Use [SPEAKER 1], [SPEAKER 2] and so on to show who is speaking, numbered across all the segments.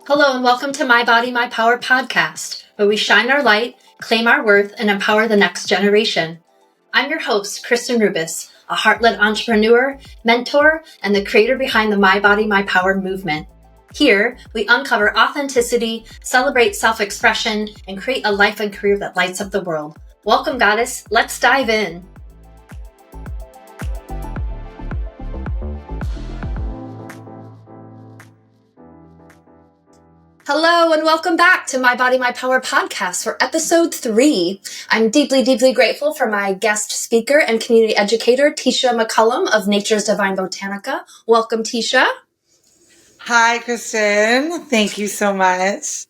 [SPEAKER 1] Hello and welcome to My Body, My Power podcast, where we shine our light, claim our worth, and empower the next generation. I'm your host, Kristen Rubis, a heart-led entrepreneur, mentor, and the creator behind the My Body, My Power movement. Here, we uncover authenticity, celebrate self-expression, and create a life and career that lights up the world. Welcome, Goddess. Let's dive in. Hello and welcome back to My Body, My Power podcast for episode 3. I'm deeply, deeply grateful for my guest speaker and community educator, Teasha McCallum of Nature's Divine Botanica. Welcome, Tisha.
[SPEAKER 2] Hi, Kristen. Thank you so much.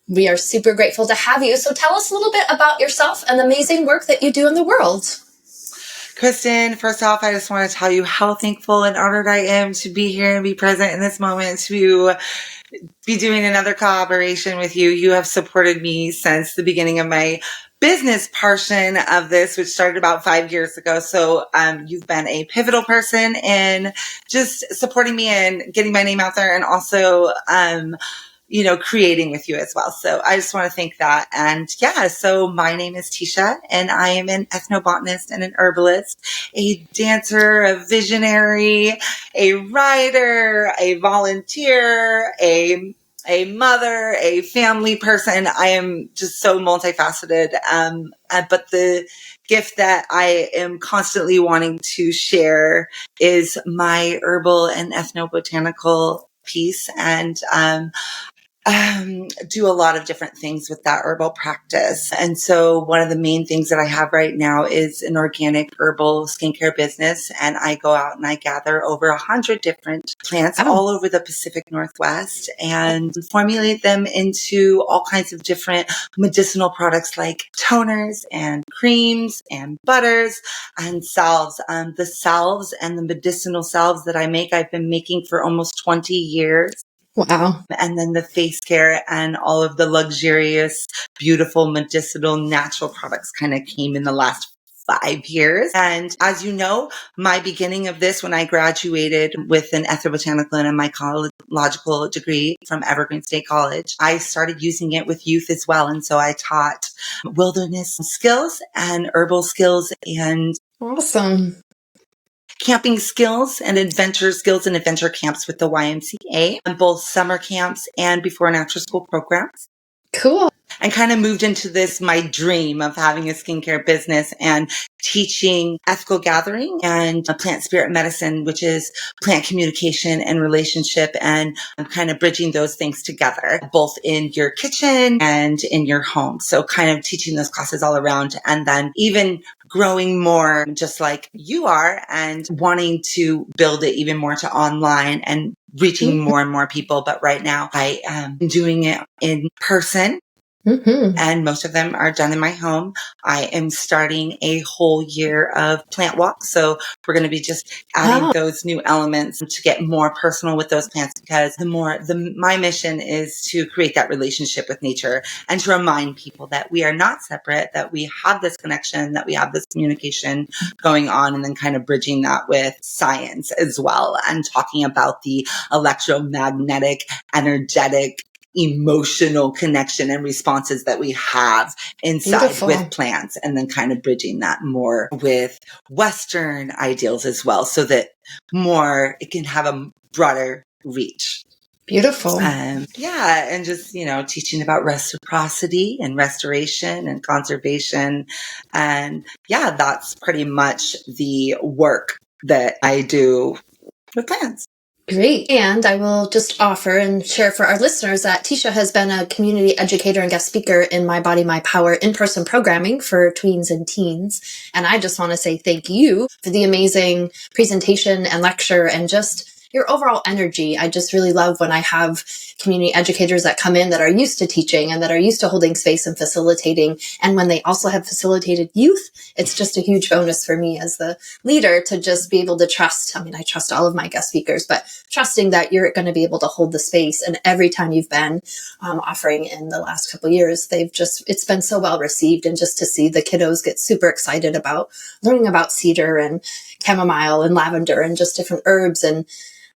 [SPEAKER 1] We are super grateful to have you. So tell us a little bit about yourself and the amazing work that you do in the world.
[SPEAKER 2] Kristen, first off, I just want to tell you how thankful and honored I am to be here and be present in this moment to be doing another collaboration with you. You have supported me since the beginning of my business portion of this, which started about 5 years ago. So you've been a pivotal person in just supporting me and getting my name out there, and also creating with you as well. So I just want to thank that. And yeah, so my name is Tisha, and I am an ethnobotanist and an herbalist, a dancer, a visionary, a writer, a volunteer, a mother, a family person. I am just so multifaceted. But the gift that I am constantly wanting to share is my herbal and ethnobotanical piece, and do a lot of different things with that herbal practice. And so one of the main things that I have right now is an organic herbal skincare business. And I go out and I gather over 100 different plants all over the Pacific Northwest and formulate them into all kinds of different medicinal products like toners and creams and butters and salves. The salves and the medicinal salves that I make, I've been making for almost 20 years.
[SPEAKER 1] Wow.
[SPEAKER 2] And then the face care and all of the luxurious, beautiful, medicinal, natural products kind of came in the last 5 years. And as you know, my beginning of this, when I graduated with an ethnobotanical and a mycological degree from Evergreen State College, I started using it with youth as well. And so I taught wilderness skills and herbal skills and
[SPEAKER 1] Awesome.
[SPEAKER 2] camping skills and adventure camps with the YMCA, and both summer camps and before and after school programs.
[SPEAKER 1] Cool.
[SPEAKER 2] And kind of moved into this, my dream of having a skincare business and teaching ethical gathering and plant spirit medicine, which is plant communication and relationship, and kind of bridging those things together, both in your kitchen and in your home. So kind of teaching those classes all around, and then even growing more just like you are and wanting to build it even more to online and reaching more and more people. But right now I am doing it in person.
[SPEAKER 1] Mm-hmm.
[SPEAKER 2] And most of them are done in my home. I am starting a whole year of plant walks. So we're going to be just adding those new elements to get more personal with those plants, because my mission is to create that relationship with nature and to remind people that we are not separate, that we have this connection, that we have this communication going on, and then kind of bridging that with science as well, and talking about the electromagnetic, energetic, emotional connection and responses that we have inside with plants, and then kind of bridging that more with Western ideals as well, so that it can have a broader reach.
[SPEAKER 1] Beautiful.
[SPEAKER 2] And just, teaching about reciprocity and restoration and conservation. And that's pretty much the work that I do with plants.
[SPEAKER 1] Great. And I will just offer and share for our listeners that Tisha has been a community educator and guest speaker in My Body, My Power in-person programming for tweens and teens. And I just want to say thank you for the amazing presentation and lecture and just your overall energy. I just really love when I have community educators that come in that are used to teaching and that are used to holding space and facilitating. And when they also have facilitated youth, it's just a huge bonus for me as the leader to just be able to trust. I mean, I trust all of my guest speakers, but trusting that you're going to be able to hold the space. And every time you've been offering in the last couple of years, it's been so well received. And just to see the kiddos get super excited about learning about cedar and chamomile and lavender and just different herbs and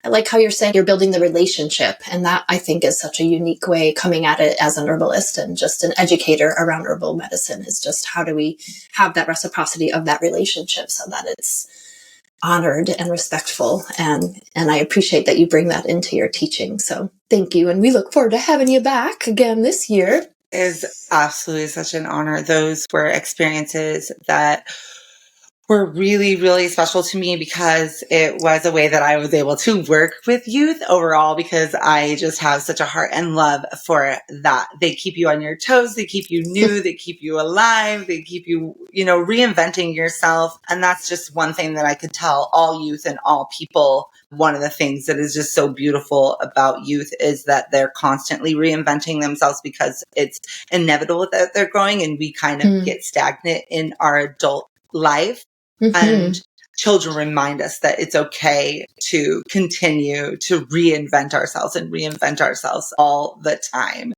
[SPEAKER 1] I like how you're saying you're building the relationship. And that, I think, is such a unique way coming at it as an herbalist and just an educator around herbal medicine, is just how do we have that reciprocity of that relationship so that it's honored and respectful. And I appreciate that you bring that into your teaching. So thank you. And we look forward to having you back again this year.
[SPEAKER 2] It is absolutely such an honor. Those were experiences that were really, really special to me because it was a way that I was able to work with youth overall, because I just have such a heart and love for that. They keep you on your toes. They keep you new. They keep you alive. They keep you, reinventing yourself. And that's just one thing that I could tell all youth and all people. One of the things that is just so beautiful about youth is that they're constantly reinventing themselves, because it's inevitable that they're growing, and we kind of get stagnant in our adult life. And children remind us that it's okay to continue to reinvent ourselves all the time.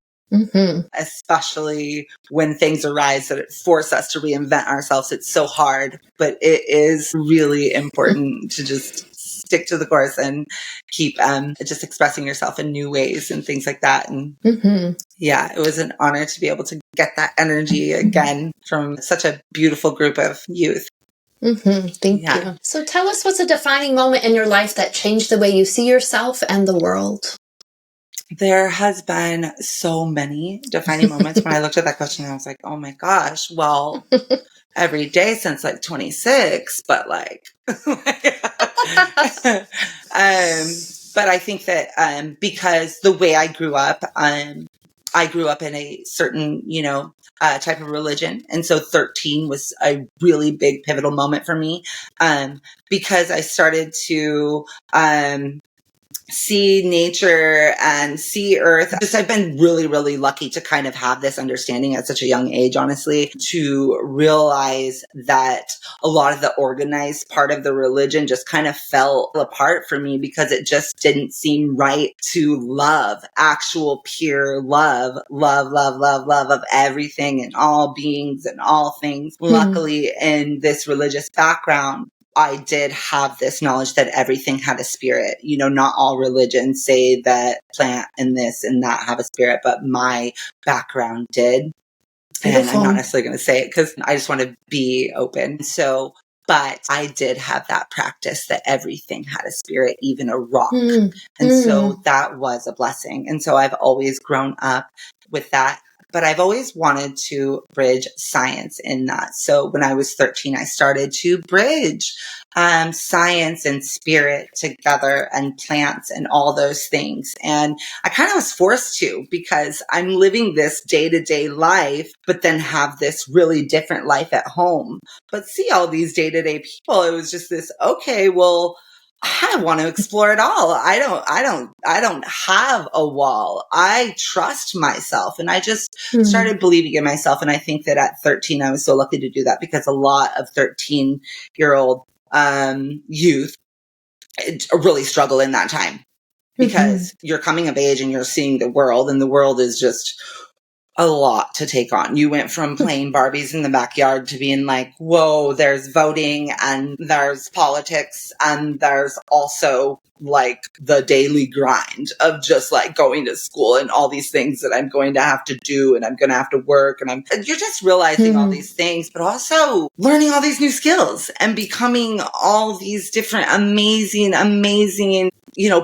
[SPEAKER 2] Especially when things arise that force us to reinvent ourselves. It's so hard, but it is really important to just stick to the course and keep just expressing yourself in new ways and things like that. And yeah, it was an honor to be able to get that energy again from such a beautiful group of youth.
[SPEAKER 1] Thank you. So tell us, what's a defining moment in your life that changed the way you see yourself and the world?
[SPEAKER 2] There has been so many defining moments. When I looked at that question, I was like, oh my gosh, well, every day since like 26, but like, but I think that because the way I grew up in a certain, type of religion. And so 13 was a really big pivotal moment for me, because I started to see nature and see earth. I've been really, really lucky to kind of have this understanding at such a young age, honestly, to realize that a lot of the organized part of the religion just kind of fell apart for me, because it just didn't seem right to love, actual pure love of everything and all beings and all things. Luckily, in this religious background, I did have this knowledge that everything had a spirit. Not all religions say that plant and this and that have a spirit, but my background did. Beautiful. And I'm not necessarily going to say it because I just want to be open. But I did have that practice that everything had a spirit, even a rock. And so that was a blessing. And so I've always grown up with that. But I've always wanted to bridge science in that. So when I was 13, I started to bridge science and spirit together, and plants and all those things. And I kind of was forced to, because I'm living this day-to-day life, but then have this really different life at home. But see all these day-to-day people, it was just this, okay, well, I want to explore it all. I don't have a wall. I trust myself. And I just started believing in myself. And I think that at 13, I was so lucky to do that, because a lot of 13-year-old youth really struggle in that time, because you're coming of age and you're seeing the world, and the world is just a lot to take on. You went from playing Barbies in the backyard to being like, whoa, there's voting and there's politics, and there's also like the daily grind of just like going to school and all these things that I'm going to have to do, and I'm going to have to work, and you're just realizing all these things, but also learning all these new skills and becoming all these different amazing,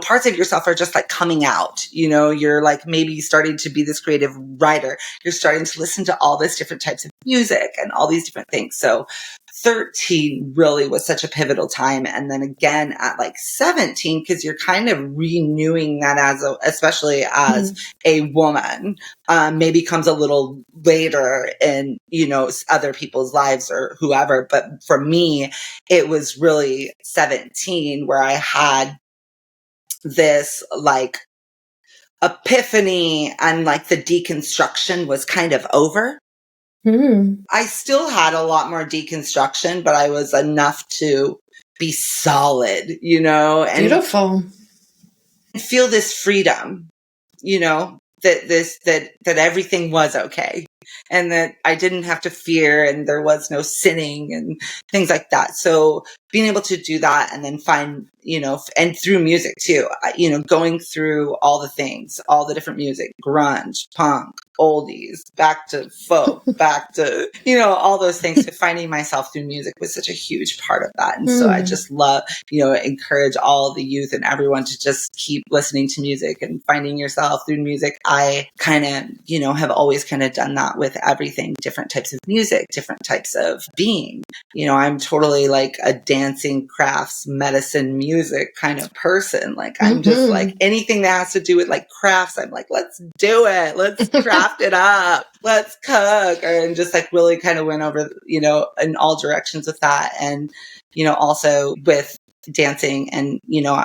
[SPEAKER 2] parts of yourself are just like coming out. You're like maybe starting to be this creative writer. You're starting to listen to all this different types of music and all these different things. So 13 really was such a pivotal time. And then again at like 17, because you're kind of renewing that especially as a woman, maybe comes a little later in, other people's lives or whoever. But for me, it was really 17 where I had this like epiphany, and like the deconstruction was kind of over. I still had a lot more deconstruction, but I was enough to be solid, and
[SPEAKER 1] beautiful,
[SPEAKER 2] feel this freedom, that everything was okay, and that I didn't have to fear, and there was no sinning and things like that. So being able to do that and then find, and through music too, going through all the things, all the different music, grunge, punk, oldies, back to folk, back to, all those things. So finding myself through music was such a huge part of that. And so I just love, encourage all the youth and everyone to just keep listening to music and finding yourself through music. I kind of, have always kind of done that with everything, different types of music, different types of being. I'm totally like a dancing, crafts, medicine, music kind of person. Like I'm just like anything that has to do with like crafts. I'm like, let's do it. Let's craft it up. Let's cook. And just like really kind of went over, in all directions with that. And, also with dancing and,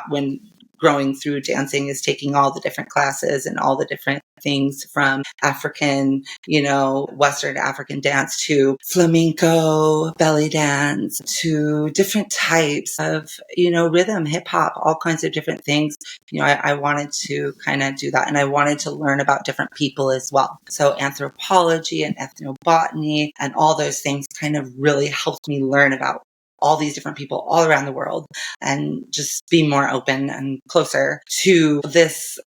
[SPEAKER 2] when growing through dancing is taking all the different classes and all the different things from African, Western African dance to flamenco, belly dance, to different types of, rhythm, hip hop, all kinds of different things. I wanted to kind of do that. And I wanted to learn about different people as well. So anthropology and ethnobotany and all those things kind of really helped me learn about all these different people all around the world and just be more open and closer to this,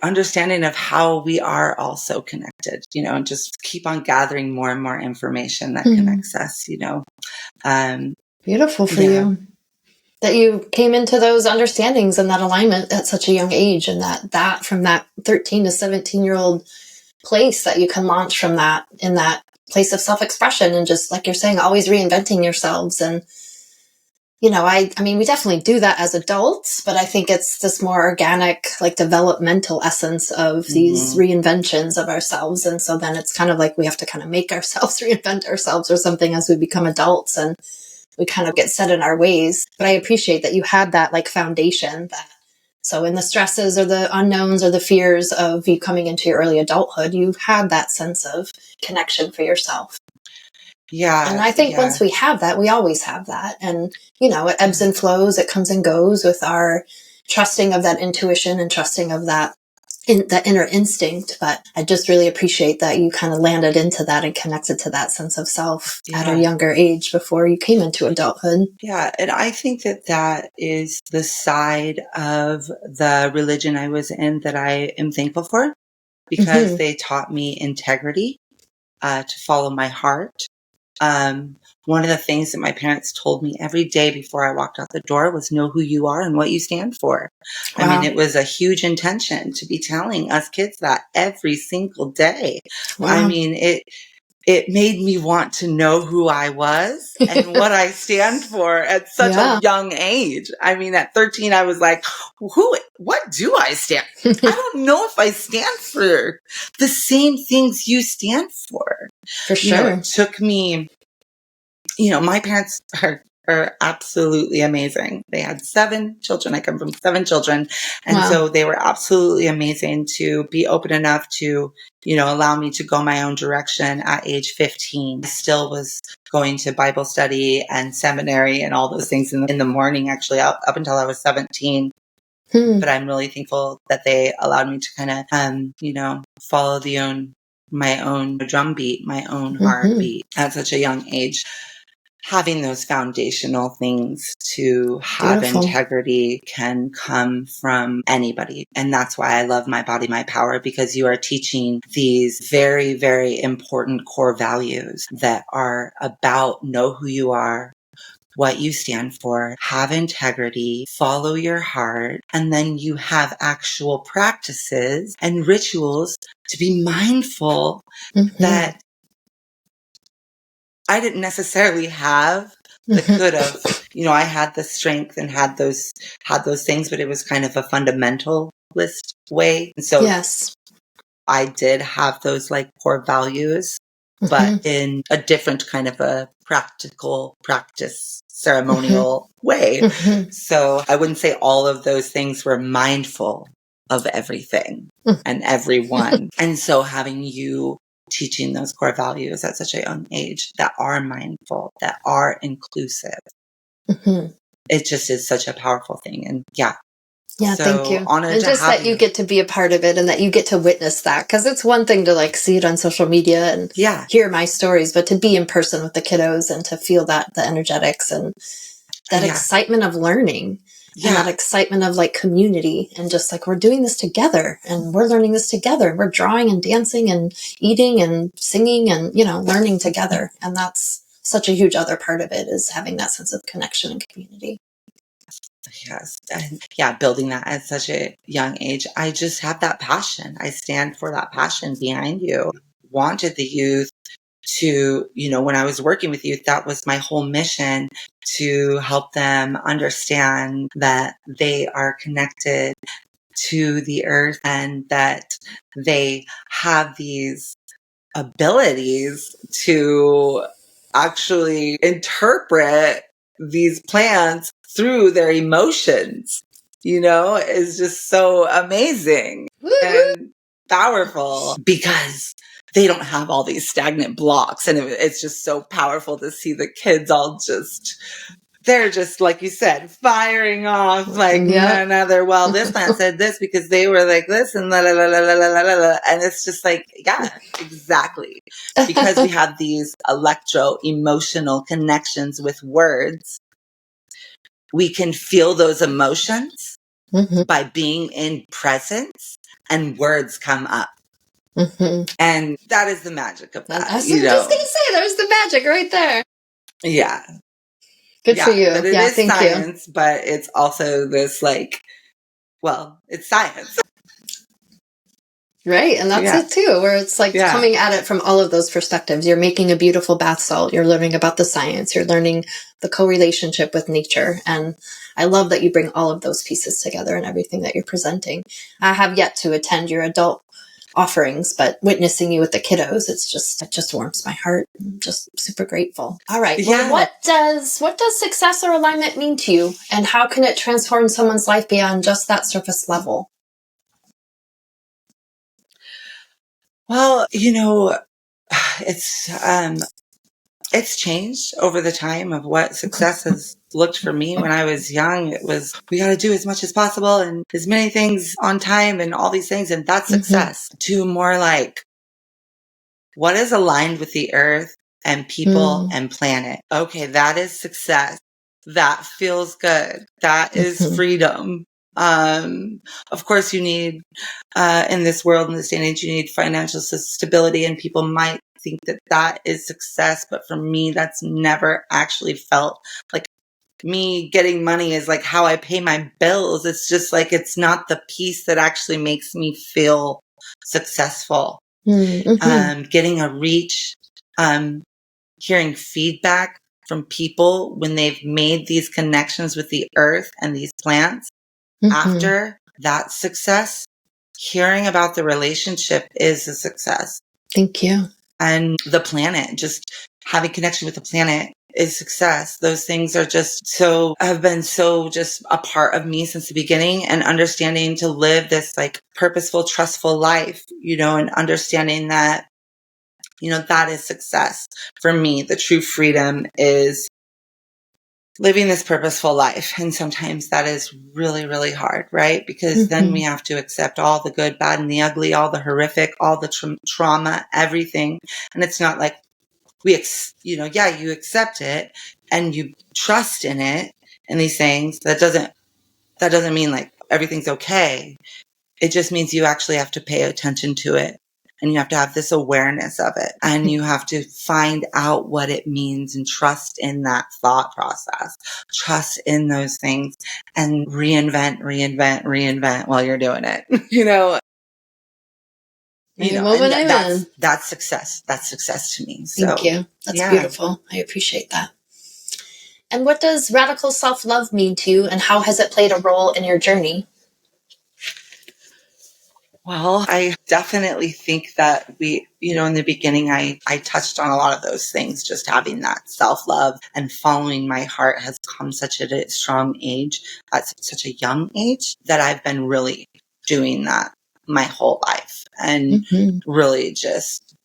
[SPEAKER 2] understanding of how we are all so connected, and just keep on gathering more and more information that connects us,
[SPEAKER 1] Beautiful for you that you came into those understandings and that alignment at such a young age, and that from that 13 to 17-year-old place that you can launch from that in that place of self-expression and just like you're saying, always reinventing yourselves. And, I mean, we definitely do that as adults, but I think it's this more organic, like developmental essence of these reinventions of ourselves. And so then it's kind of like we have to kind of make ourselves reinvent ourselves or something as we become adults and we kind of get set in our ways. But I appreciate that you had that like foundation that so in the stresses or the unknowns or the fears of you coming into your early adulthood, you had that sense of connection for yourself.
[SPEAKER 2] Yeah.
[SPEAKER 1] And I think once we have that, we always have that. And, it ebbs and flows, it comes and goes with our trusting of that intuition and trusting of that inner instinct. But I just really appreciate that you kind of landed into that and connected to that sense of self at a younger age before you came into adulthood.
[SPEAKER 2] Yeah. And I think that is the side of the religion I was in that I am thankful for because they taught me integrity, to follow my heart. One of the things that my parents told me every day before I walked out the door was know who you are and what you stand for. Wow. I mean, it was a huge intention to be telling us kids that every single day. Wow. I mean, it made me want to know who I was and what I stand for at such a young age. I mean, at 13, I was like, what do I stand for? I don't know if I stand for the same things you stand for.
[SPEAKER 1] For sure.
[SPEAKER 2] It took me, my parents are absolutely amazing. They had 7 children. I come from 7 children. And so they were absolutely amazing to be open enough to, allow me to go my own direction at age 15. I still was going to Bible study and seminary and all those things in the morning, actually, up until I was 17. But I'm really thankful that they allowed me to kind of, follow my own drum beat, my own heartbeat at such a young age. Having those foundational things to have integrity can come from anybody. And that's why I love My Body, My Power, because you are teaching these very, very important core values that are about know who you are, what you stand for, have integrity, follow your heart, and then you have actual practices and rituals to be mindful that I didn't necessarily have the good of, I had the strength and had those things, but it was kind of a fundamentalist way. And so I did have those like core values, but in a different kind of a practical practice ceremonial way. So I wouldn't say all of those things were mindful of everything and everyone. And so having you teaching those core values at such a young age that are mindful, that are inclusive. It just is such a powerful thing. And so
[SPEAKER 1] thank you. And just that you get to be a part of it and that you get to witness that. Because it's one thing to like see it on social media and hear my stories, but to be in person with the kiddos and to feel that, the energetics. And that excitement of learning. And that excitement of like community and just like, we're doing this together and we're learning this together. We're drawing and dancing and eating and singing and, learning together. And that's such a huge other part of it, is having that sense of connection and community.
[SPEAKER 2] Yes. And building that at such a young age. I just have that passion. I stand for that passion behind you. Wanted the youth to, when I was working with youth, that was my whole mission, to help them understand that they are connected to the earth and that they have these abilities to actually interpret these plants through their emotions, is just so amazing and powerful, because they don't have all these stagnant blocks. And it's just so powerful to see the kids all they're just, like you said, firing off like none other. Well, this plant said this because they were like this and la la la la la la la la. And it's just like, yeah, exactly. Because we have these electro-emotional connections with words, we can feel those emotions by being in presence, and words come up. And that is the magic of that.
[SPEAKER 1] I was just going to say, there's the magic right there.
[SPEAKER 2] Yeah.
[SPEAKER 1] Good for you.
[SPEAKER 2] But it is science, but it's also this it's science.
[SPEAKER 1] Right. And that's it too, where it's like coming at it from all of those perspectives. You're making a beautiful bath salt. You're learning about the science. You're learning the co-relationship with nature. And I love that you bring all of those pieces together in everything that you're presenting. I have yet to attend your adult offerings, but witnessing you with the kiddos, it just warms my heart. I'm just super grateful. All right. Well, what does success or alignment mean to you, and how can it transform someone's life beyond just that surface level?
[SPEAKER 2] Well, it's changed over the time of what success has looked for me. When I was young, it was, we got to do as much as possible and as many things on time and all these things. And that's success. To more like, what is aligned with the earth and people and planet? Okay, that is success. That feels good. That is freedom. Of course, you need, in this world, in this day and age, you need financial stability, and people might think that is success. But for me, that's never actually felt like, me getting money is like how I pay my bills. It's just like, it's not the piece that actually makes me feel successful. Getting a reach, hearing feedback from people when they've made these connections with the earth and these plants. After that success, hearing about the relationship is a success.
[SPEAKER 1] Thank you.
[SPEAKER 2] And the planet, just having connection with the planet is success. Those things are have been so just a part of me since the beginning, and understanding to live this like purposeful, trustful life, and understanding that, that is success. For me, the true freedom is living this purposeful life. And sometimes that is really, really hard, right? Because then we have to accept all the good, bad, and the ugly, all the horrific, all the trauma, everything. And it's not like you accept it and you trust in it and these things. That doesn't mean like everything's okay. It just means you actually have to pay attention to it. And you have to have this awareness of it. And you have to find out what it means and trust in that thought process. Trust in those things and reinvent while you're doing it. That's success. That's success to me. So,
[SPEAKER 1] thank you. That's beautiful. I appreciate that. And what does radical self-love mean to you, and how has it played a role in your journey?
[SPEAKER 2] Well, I definitely think that in the beginning, I touched on a lot of those things. Just having that self-love and following my heart has come such a strong age, at such a young age, that I've been really doing that my whole life, and really just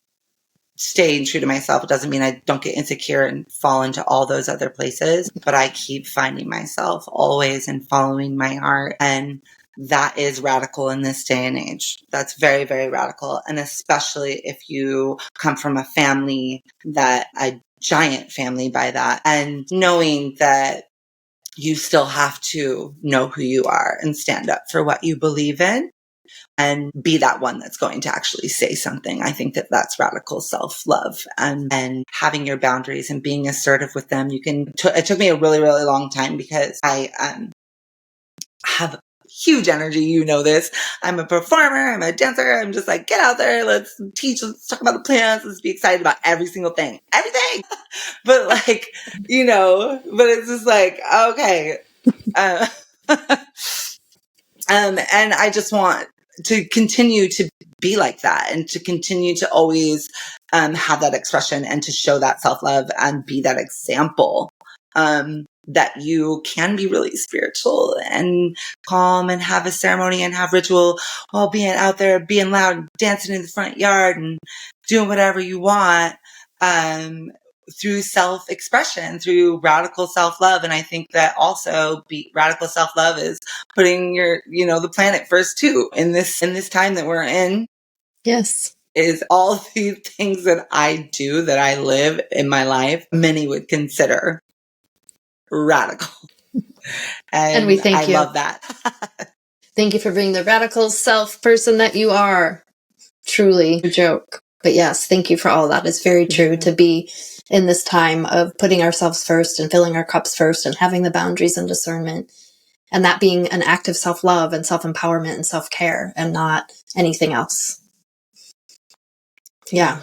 [SPEAKER 2] staying true to myself. It doesn't mean I don't get insecure and fall into all those other places, but I keep finding myself always and following my heart. And that is radical in this day and age. That's very, very radical. And especially if you come from a family, a giant family by that, and knowing that you still have to know who you are and stand up for what you believe in and be that one that's going to actually say something. I think that that's radical self-love and having your boundaries and being assertive with them. It took me a really, really long time because I have huge energy. You know this. I'm a performer. I'm a dancer. I'm just like, get out there. Let's teach. Let's talk about the plants. Let's be excited about every single thing. Everything. But like, but it's just like, okay. And I just want to continue to be like that and to continue to always have that expression and to show that self-love and be that example that you can be really spiritual and calm and have a ceremony and have ritual while being out there, being loud, and dancing in the front yard and doing whatever you want through self-expression, through radical self-love. And I think that also radical self-love is putting the planet first too in this time that we're in.
[SPEAKER 1] Yes.
[SPEAKER 2] Is all the things that I do, that I live in my life, many would consider radical. And
[SPEAKER 1] we thank you.
[SPEAKER 2] I love that.
[SPEAKER 1] Thank you for being the radical self person that you are. Truly a joke. But yes, thank you for all that. It's very true to be in this time of putting ourselves first and filling our cups first and having the boundaries and discernment. And that being an act of self-love and self-empowerment and self-care and not anything else. Yeah.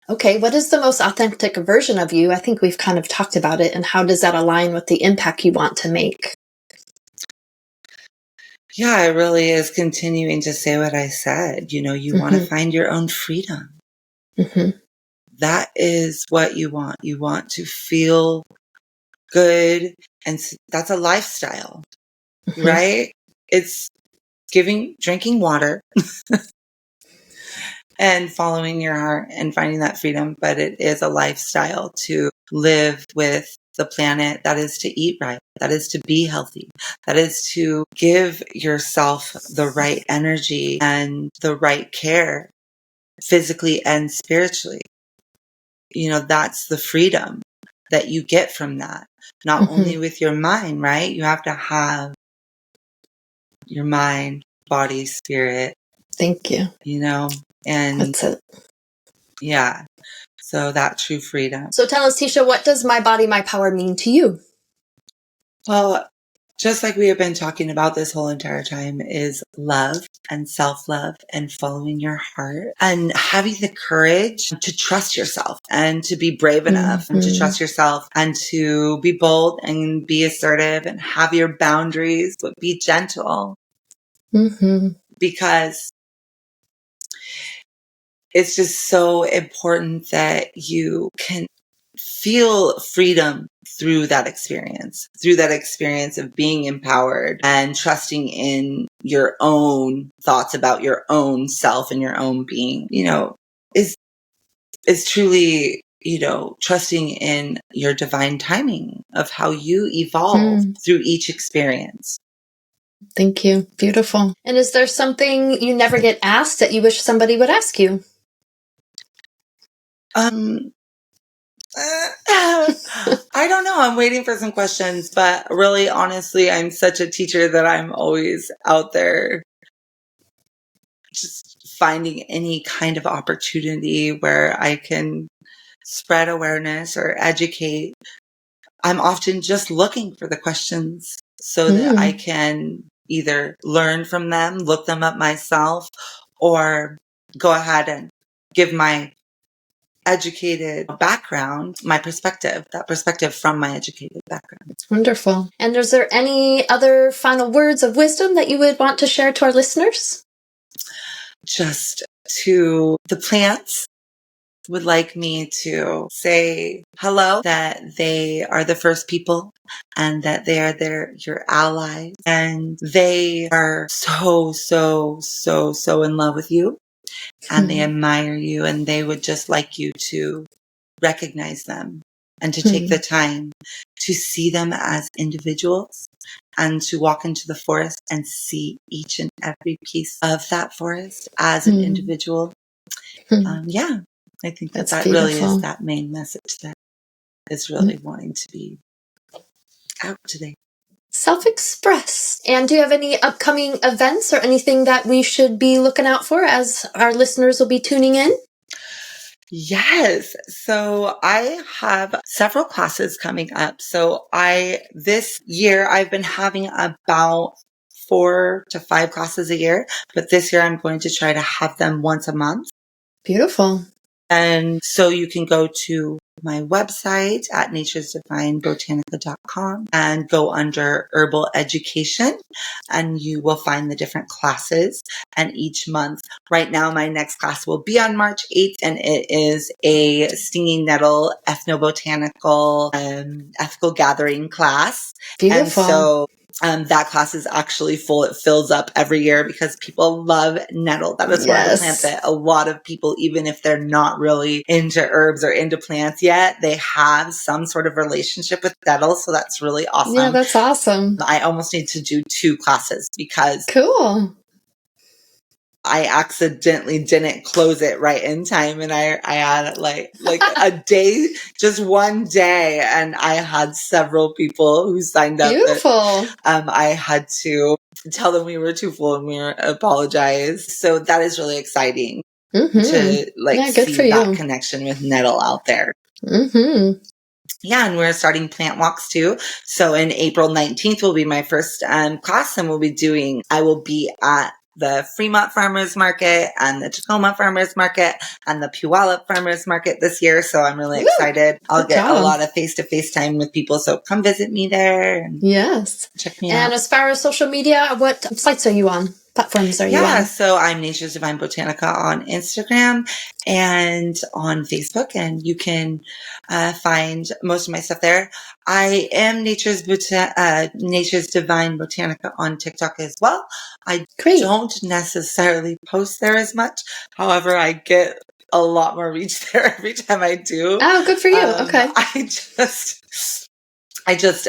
[SPEAKER 1] Okay, what is the most authentic version of you? I think we've kind of talked about it. And how does that align with the impact you want to make?
[SPEAKER 2] Yeah, it really is continuing to say what I said. You want to find your own freedom. That is what you want. You want to feel good. And that's a lifestyle, right? It's drinking water and following your heart and finding that freedom. But it is a lifestyle to live with the planet. That is to eat right. That is to be healthy. That is to give yourself the right energy and the right care physically and spiritually. That's the freedom that you get from that. Not only with your mind, right? You have to have your mind, body, spirit.
[SPEAKER 1] Thank you.
[SPEAKER 2] And
[SPEAKER 1] that's it.
[SPEAKER 2] Yeah. So that true freedom.
[SPEAKER 1] So tell us, Tisha, what does my body, my power mean to you?
[SPEAKER 2] Well, just like we have been talking about this whole entire time, is love and self-love and following your heart and having the courage to trust yourself and to be brave enough and to trust yourself and to be bold and be assertive and have your boundaries, but be gentle. Because it's just so important that you can feel freedom through that experience of being empowered and trusting in your own thoughts about your own self and your own being, is truly, trusting in your divine timing of how you evolve through each experience.
[SPEAKER 1] Thank you. Beautiful. And is there something you never get asked that you wish somebody would ask you?
[SPEAKER 2] I don't know. I'm waiting for some questions, but really, honestly, I'm such a teacher that I'm always out there just finding any kind of opportunity where I can spread awareness or educate. I'm often just looking for the questions so that I can either learn from them, look them up myself, or go ahead and give my educated background, that perspective from my educated background.
[SPEAKER 1] Wonderful. And is there any other final words of wisdom that you would want to share to our listeners?
[SPEAKER 2] Just to the plants, would like me to say hello, that they are the first people and that they are your allies and they are so, so, so, so in love with you and they admire you and they would just like you to recognize them and to take the time to see them as individuals and to walk into the forest and see each and every piece of that forest as an individual. Yeah, I think that really is that main message that is really wanting to be out today.
[SPEAKER 1] Self-express. And do you have any upcoming events or anything that we should be looking out for as our listeners will be tuning in?
[SPEAKER 2] Yes. So I have several classes coming up. So this year I've been having about 4 to 5 classes a year, but this year I'm going to try to have them once a month.
[SPEAKER 1] Beautiful.
[SPEAKER 2] And so you can go to my website at naturesdivinebotanica.com and go under herbal education, and you will find the different classes. And each month, right now, my next class will be on March 8th, and it is a stinging nettle ethnobotanical ethical gathering class.
[SPEAKER 1] Beautiful.
[SPEAKER 2] And so that class is actually full. It fills up every year because people love nettle. That is one of the plants that a lot of people, even if they're not really into herbs or into plants yet, they have some sort of relationship with nettle. So that's really awesome.
[SPEAKER 1] Yeah, that's awesome.
[SPEAKER 2] I almost need to do 2 classes because
[SPEAKER 1] cool.
[SPEAKER 2] I accidentally didn't close it right in time, and I had like a day, just one day, and I had several people who signed up.
[SPEAKER 1] Beautiful.
[SPEAKER 2] I had to tell them we were too full and we apologize. So that is really exciting to see that connection with nettle out there.
[SPEAKER 1] Mm-hmm.
[SPEAKER 2] Yeah, and we're starting plant walks too. So in April 19th will be my first class, and I will be at the Fremont Farmers Market and the Tacoma Farmers Market and the Puyallup Farmers Market this year. So I'm really excited. I'll get a lot of face-to-face time with people. So come visit me there. And check me out.
[SPEAKER 1] And as far as social media, what sites are you on? Platforms are you on?
[SPEAKER 2] Yeah, so I'm Nature's Divine Botanica on Instagram and on Facebook, and you can find most of my stuff there. I am Nature's Divine Botanica on TikTok as well. I don't necessarily post there as much. However, I get a lot more reach there every time I do.
[SPEAKER 1] Oh, good for you. Okay.
[SPEAKER 2] It's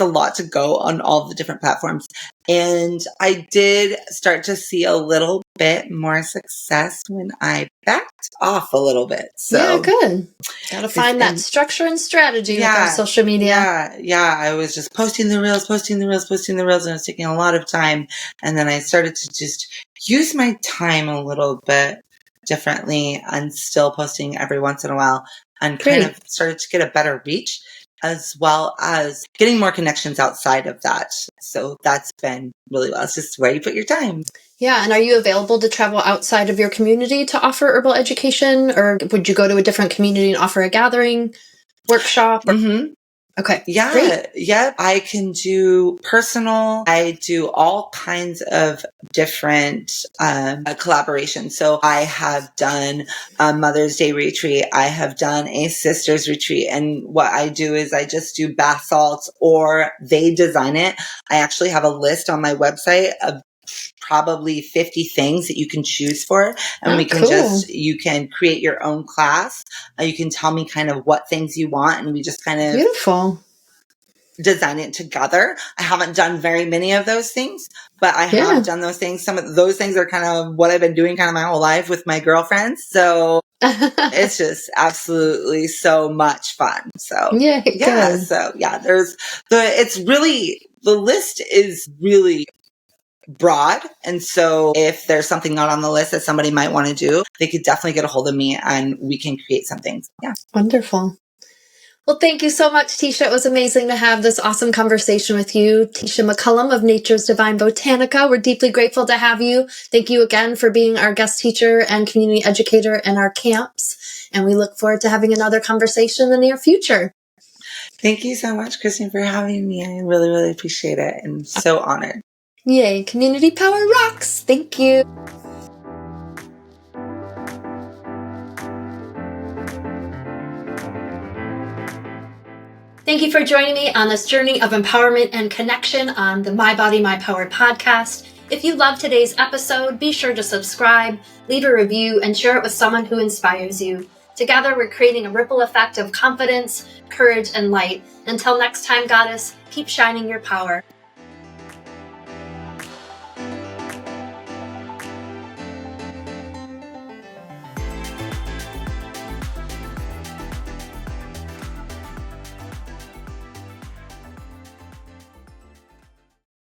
[SPEAKER 2] a lot to go on all the different platforms. And I did start to see a little bit more success when I backed off a little bit. So
[SPEAKER 1] yeah, good. Got to find that structure and strategy with our social media.
[SPEAKER 2] Yeah. I was just posting the reels, and it was taking a lot of time. And then I started to just use my time a little bit differently and still posting every once in a while, and kind of started to get a better reach, as well as getting more connections outside of that. So that's been really well. It's just where you put your time.
[SPEAKER 1] Yeah. And are you available to travel outside of your community to offer herbal education? Or would you go to a different community and offer a gathering, workshop?
[SPEAKER 2] Mm-hmm.
[SPEAKER 1] Okay.
[SPEAKER 2] Yeah.
[SPEAKER 1] Great.
[SPEAKER 2] Yeah. I can do personal. I do all kinds of different collaborations. So I have done a Mother's Day retreat. I have done a sister's retreat. And what I do is I just do bath salts, or they design it. I actually have a list on my website of probably 50 things that you can choose for, and you can create your own class. You can tell me kind of what things you want, and we just kind of design it together. I haven't done very many of those things, but I have done those things. Some of those things are kind of what I've been doing kind of my whole life with my girlfriends. So it's just absolutely so much fun. So the list is really broad. And so if there's something not on the list that somebody might want to do, they could definitely get a hold of me and we can create something. Yeah.
[SPEAKER 1] Wonderful. Well, thank you so much, Tisha. It was amazing to have this awesome conversation with you. Teasha McCallum of Nature's Divine Botanica. We're deeply grateful to have you. Thank you again for being our guest teacher and community educator in our camps. And we look forward to having another conversation in the near future.
[SPEAKER 2] Thank you so much, Kristen, for having me. I really, really appreciate it. I'm so honored.
[SPEAKER 1] Yay, community power rocks. Thank you. Thank you for joining me on this journey of empowerment and connection on the My Body, My Power podcast. If you loved today's episode, be sure to subscribe, leave a review, and share it with someone who inspires you. Together, we're creating a ripple effect of confidence, courage, and light. Until next time, Goddess, keep shining your power.